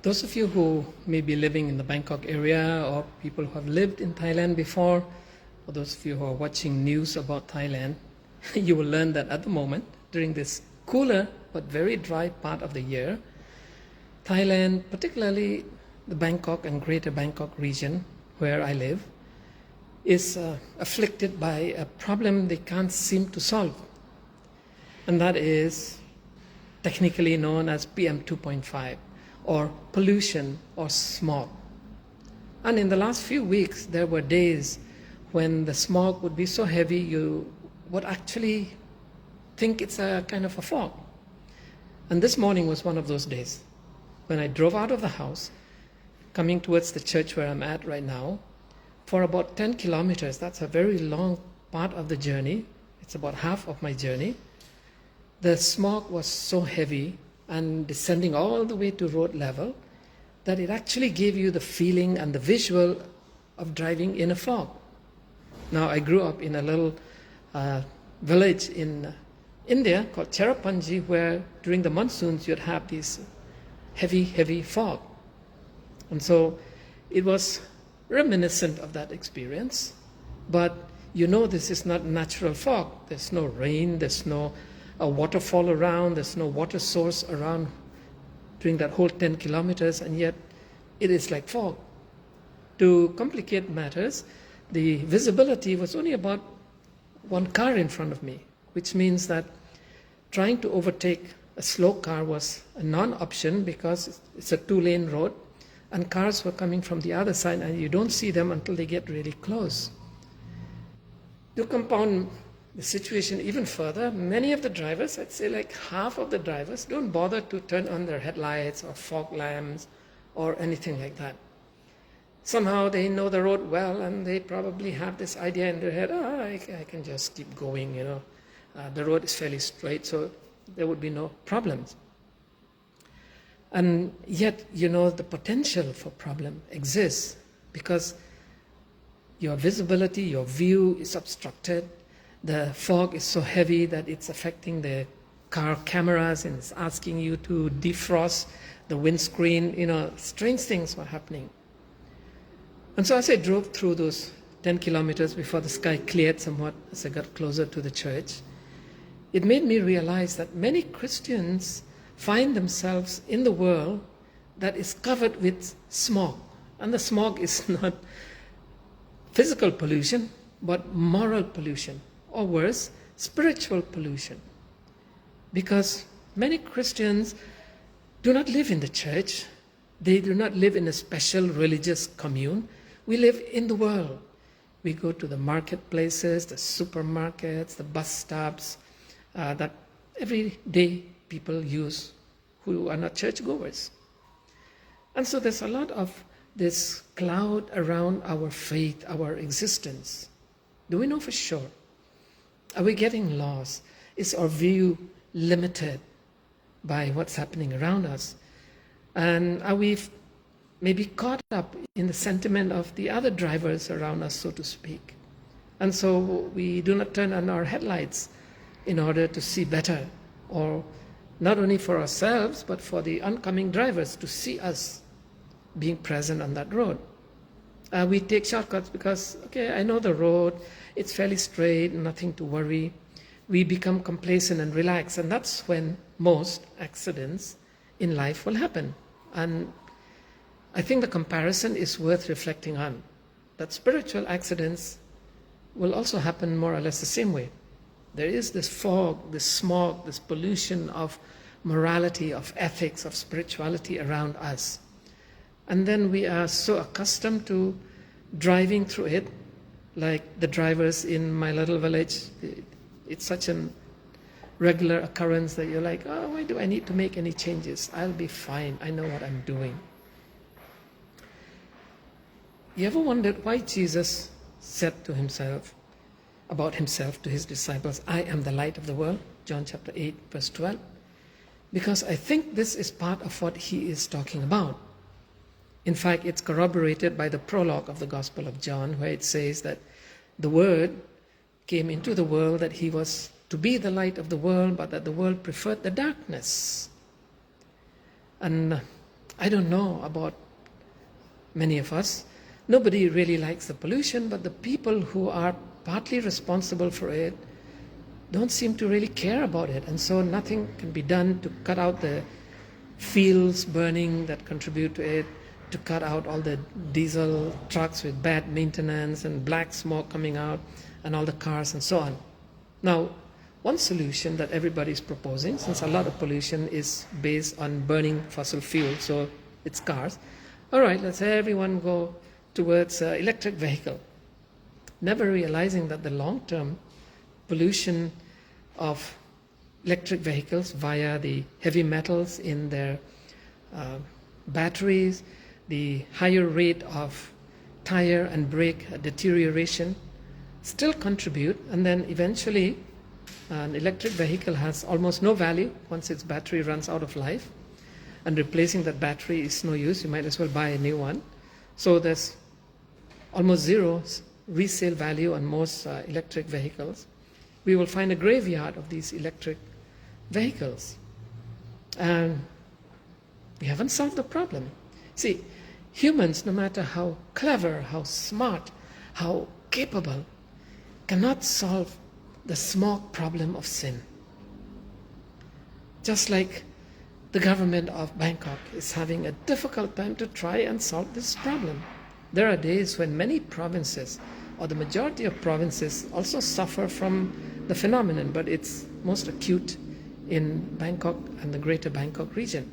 Those of you who may be living in the Bangkok area or people who have lived in Thailand before, or those of you who are watching news about Thailand, you will learn that at the moment, during this cooler but very dry part of the year, Thailand, particularly the Bangkok and Greater Bangkok region where I live, is afflicted by a problem they can't seem to solve. And that is technically known as PM 2.5 or pollution or smog. And in the last few weeks, there were days when the smog would be so heavy you would actually think it's a kind of a fog. And this morning was one of those days when I drove out of the house, coming towards the church where I'm at right now, for about 10 kilometers. That's a very long part of the journey. It's about half of my journey. The smog was so heavy and descending all the way to road level that it actually gave you the feeling and the visual of driving in a fog. Now, I grew up in a little village in India called Cherrapunji, where during the monsoons you'd have these heavy fog. And so it was reminiscent of that experience, but you know this is not natural fog. There's no rain, there's no waterfall around, there's no water source around during that whole 10 kilometers, and yet it is like fog. To complicate matters, the visibility was only about one car in front of me, which means that trying to overtake a slow car was a non-option because it's a two-lane road, and cars were coming from the other side and you don't see them until they get really close. To compound the situation even further, many of the drivers, I'd say like half of the drivers, don't bother to turn on their headlights or fog lamps or anything like that. Somehow they know the road well and they probably have this idea in their head, I can just keep going, the road is fairly straight, so there would be no problems. And yet, the potential for problem exists because your visibility, your view is obstructed. The fog is so heavy that it's affecting the car cameras and it's asking you to defrost the windscreen. Strange things were happening. And so as I drove through those 10 kilometers before the sky cleared somewhat as I got closer to the church, it made me realize that many Christians find themselves in the world that is covered with smog. And the smog is not physical pollution, but moral pollution, or worse, spiritual pollution. Because many Christians do not live in the church. They do not live in a special religious commune. We live in the world. We go to the marketplaces, the supermarkets, the bus stops, that every day people use who are not churchgoers. And so there's a lot of this cloud around our faith, our existence. Do we know for sure? Are we getting lost? Is our view limited by what's happening around us? And are we maybe caught up in the sentiment of the other drivers around us, so to speak? And so we do not turn on our headlights in order to see better, or not only for ourselves, but for the oncoming drivers to see us being present on that road. We take shortcuts because, I know the road, it's fairly straight, nothing to worry. We become complacent and relaxed, and that's when most accidents in life will happen. And I think the comparison is worth reflecting on, that spiritual accidents will also happen more or less the same way. There is this fog, this smog, this pollution of morality, of ethics, of spirituality around us. And then we are so accustomed to driving through it, like the drivers in my little village. It's such a regular occurrence that you're like, why do I need to make any changes? I'll be fine. I know what I'm doing. You ever wondered why Jesus said about himself to his disciples, I am the light of the world, John chapter 8, verse 12? Because I think this is part of what he is talking about. In fact, it's corroborated by the prologue of the Gospel of John, where it says that the Word came into the world, that he was to be the light of the world, but that the world preferred the darkness. And I don't know about many of us. Nobody really likes the pollution, but the people who are partly responsible for it don't seem to really care about it. And so nothing can be done to cut out the fields burning that contribute to it, to cut out all the diesel trucks with bad maintenance and black smoke coming out and all the cars and so on. Now, one solution that everybody is proposing, since a lot of pollution is based on burning fossil fuel, so it's cars, all right, let's everyone go towards electric vehicle, never realizing that the long-term pollution of electric vehicles via the heavy metals in their batteries, the higher rate of tire and brake deterioration still contribute, and then eventually an electric vehicle has almost no value once its battery runs out of life, and replacing that battery is no use. You might as well buy a new one. So there's almost zero resale value on most electric vehicles. We will find a graveyard of these electric vehicles, and we haven't solved the problem. See, humans, no matter how clever, how smart, how capable, cannot solve the smog problem of sin. Just like the government of Bangkok is having a difficult time to try and solve this problem. There are days when many provinces, or the majority of provinces, also suffer from the phenomenon, but it's most acute in Bangkok and the greater Bangkok region.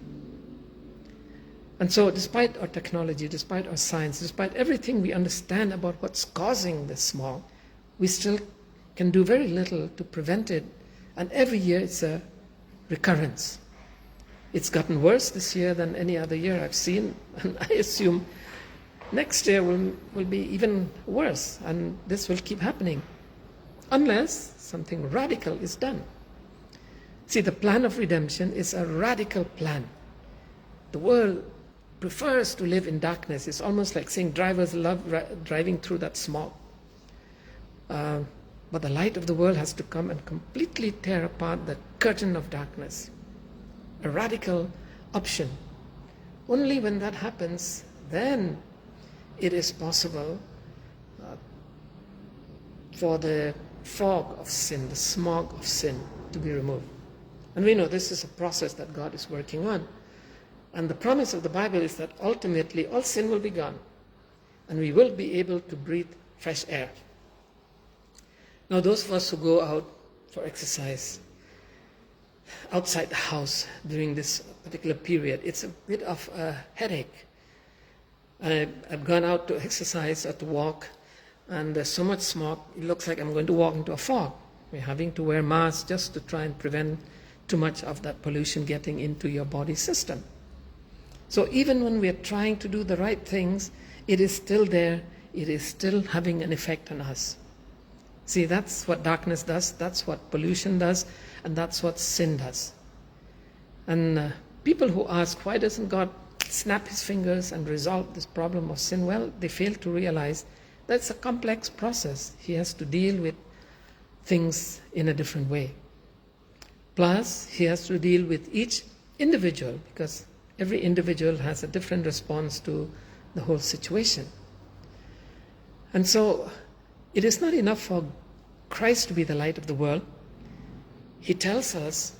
And so despite our technology, despite our science, despite everything we understand about what's causing the smog, we still can do very little to prevent it. And every year it's a recurrence. It's gotten worse this year than any other year I've seen, and I assume next year will be even worse, and this will keep happening unless something radical is done. See, the plan of redemption is a radical plan. The world prefers to live in darkness. It's almost like saying drivers love driving through that smog. But the light of the world has to come and completely tear apart the curtain of darkness. A radical option. Only when that happens, then it is possible for the fog of sin, the smog of sin, to be removed. And we know this is a process that God is working on. And the promise of the Bible is that ultimately all sin will be gone, and we will be able to breathe fresh air. Now, those of us who go out for exercise outside the house during this particular period, it's a bit of a headache. I've gone out to exercise or to walk, and there's so much smog, it looks like I'm going to walk into a fog. We're having to wear masks just to try and prevent too much of that pollution getting into your body system. So even when we're trying to do the right things, it is still there, it is still having an effect on us. See, that's what darkness does, that's what pollution does, and that's what sin does. And people who ask, why doesn't God snap his fingers and resolve this problem of sin? Well, they fail to realize that's a complex process. He has to deal with things in a different way. Plus, he has to deal with each individual, because every individual has a different response to the whole situation. And so, it is not enough for Christ to be the light of the world. He tells us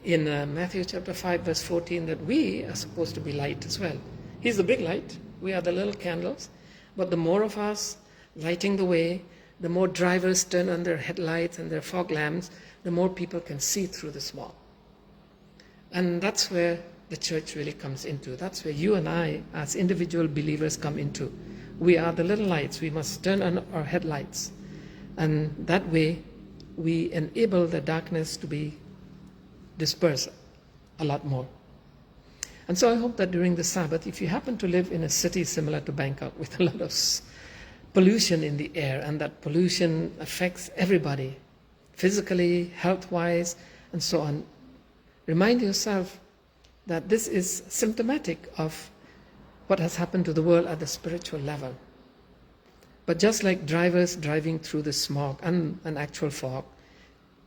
in Matthew chapter 5 verse 14 that we are supposed to be light as well. He's the big light, we are the little candles, but the more of us lighting the way, the more drivers turn on their headlights and their fog lamps, the more people can see through the smog. And that's where the church really comes into. That's where you and I as individual believers come into. We are the little lights. We must turn on our headlights. And that way we enable the darkness to be dispersed a lot more. And so I hope that during the Sabbath, if you happen to live in a city similar to Bangkok with a lot of pollution in the air, and that pollution affects everybody, physically, health-wise, and so on, remind yourself that this is symptomatic of what has happened to the world at the spiritual level. But just like drivers driving through the smog and an actual fog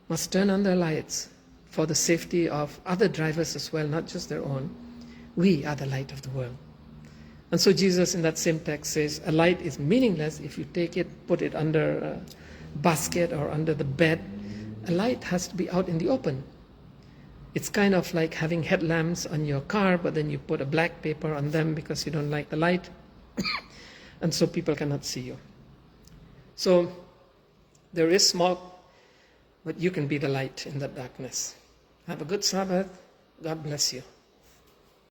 must turn on their lights for the safety of other drivers as well, not just their own, We are the light of the world. And so Jesus in that same text says, a light is meaningless if you take it, put it under a basket or under the bed. A light has to be out in the open. It's kind of like having headlamps on your car, but then you put a black paper on them because you don't like the light. And so people cannot see you. So there is smog, but you can be the light in that darkness. Have a good Sabbath. God bless you.